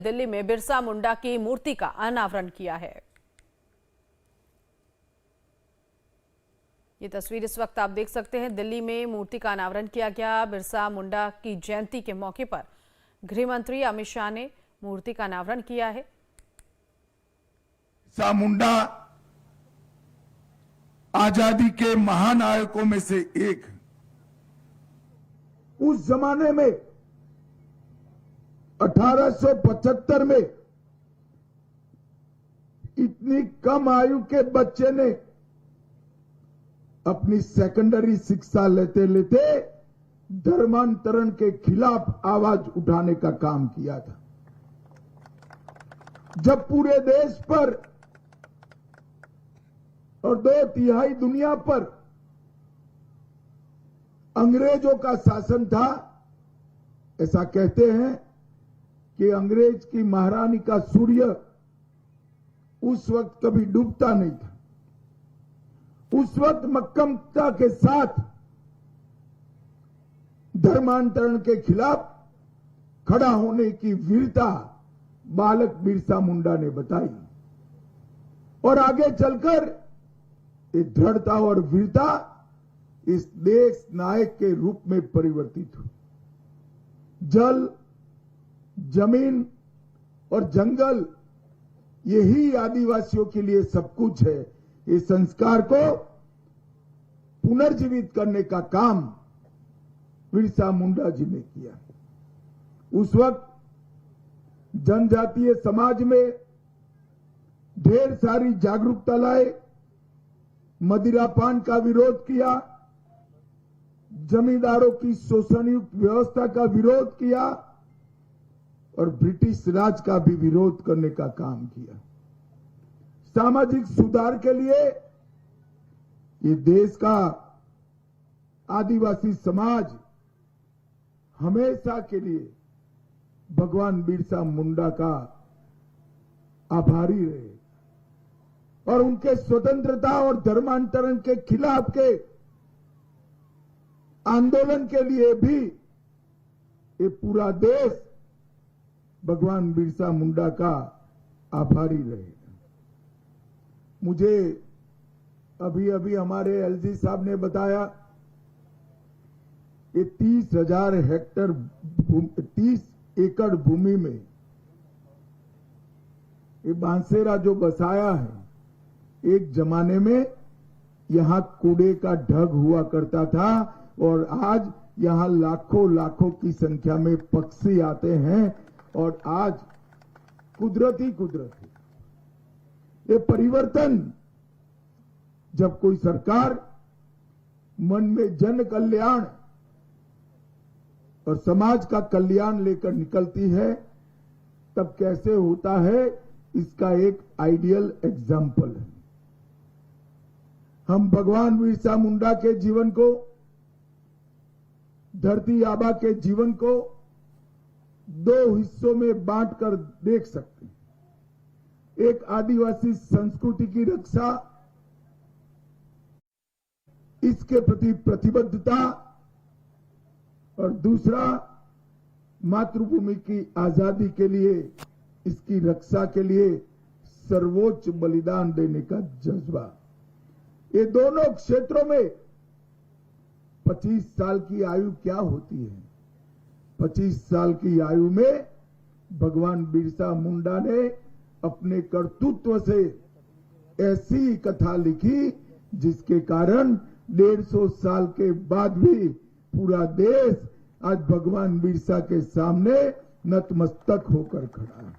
दिल्ली में बिरसा मुंडा की मूर्ति का अनावरण किया है। ये तस्वीर इस वक्त आप देख सकते हैं। दिल्ली में मूर्ति का अनावरण किया गया। बिरसा मुंडा की जयंती के मौके पर गृह मंत्री अमित शाह ने मूर्ति का अनावरण किया है। बिरसा मुंडा आजादी के महानायकों में से एक। उस जमाने में 1875 में इतनी कम आयु के बच्चे ने अपनी सेकेंडरी शिक्षा लेते लेते धर्मांतरण के खिलाफ आवाज उठाने का काम किया था। जब पूरे देश पर और 2/3 दुनिया पर अंग्रेजों का शासन था, ऐसा कहते हैं कि अंग्रेज की महारानी का सूर्य उस वक्त कभी डूबता नहीं था। उस वक्त मक्कमता के साथ धर्मांतरण के खिलाफ खड़ा होने की वीरता बालक बिरसा मुंडा ने बताई और आगे चलकर ये दृढ़ता और वीरता इस देश नायक के रूप में परिवर्तित हुई। जल, जमीन और जंगल यही आदिवासियों के लिए सब कुछ है। इस संस्कार को पुनर्जीवित करने का काम बिरसा मुंडा जी ने किया। उस वक्त जनजातीय समाज में ढेर सारी जागरूकता लाए, मदिरापान का विरोध किया, जमींदारों की शोषणयुक्त व्यवस्था का विरोध किया और ब्रिटिश राज का भी विरोध करने का काम किया। सामाजिक सुधार के लिए ये देश का आदिवासी समाज हमेशा के लिए भगवान बिरसा मुंडा का आभारी रहे और उनके स्वतंत्रता और धर्मांतरण के खिलाफ के आंदोलन के लिए भी ये पूरा देश भगवान बिरसा मुंडा का आभारी रहे। मुझे अभी अभी हमारे एलजी साहब ने बताया ये 30 एकड़ भूमि में ये बांसेरा जो बसाया है, एक जमाने में यहां कूड़े का ढग हुआ करता था और आज यहां लाखों की संख्या में पक्षी आते हैं और आज कुदरती ये परिवर्तन जब कोई सरकार मन में जन कल्याण और समाज का कल्याण लेकर निकलती है तब कैसे होता है, इसका एक आइडियल एग्जाम्पल है। हम भगवान बिरसा मुंडा के जीवन को, धरती आबा के जीवन को 2 हिस्सों में बांटकर देख सकते हैं। एक आदिवासी संस्कृति की रक्षा, इसके प्रति प्रतिबद्धता और दूसरा मातृभूमि की आजादी के लिए, इसकी रक्षा के लिए सर्वोच्च बलिदान देने का जज्बा। ये दोनों क्षेत्रों में 25 साल की आयु क्या होती है? 25 साल की आयु में भगवान बिरसा मुंडा ने अपने कर्तृत्व से ऐसी कथा लिखी जिसके कारण 150 साल के बाद भी पूरा देश आज भगवान बिरसा के सामने नतमस्तक होकर खड़ा है।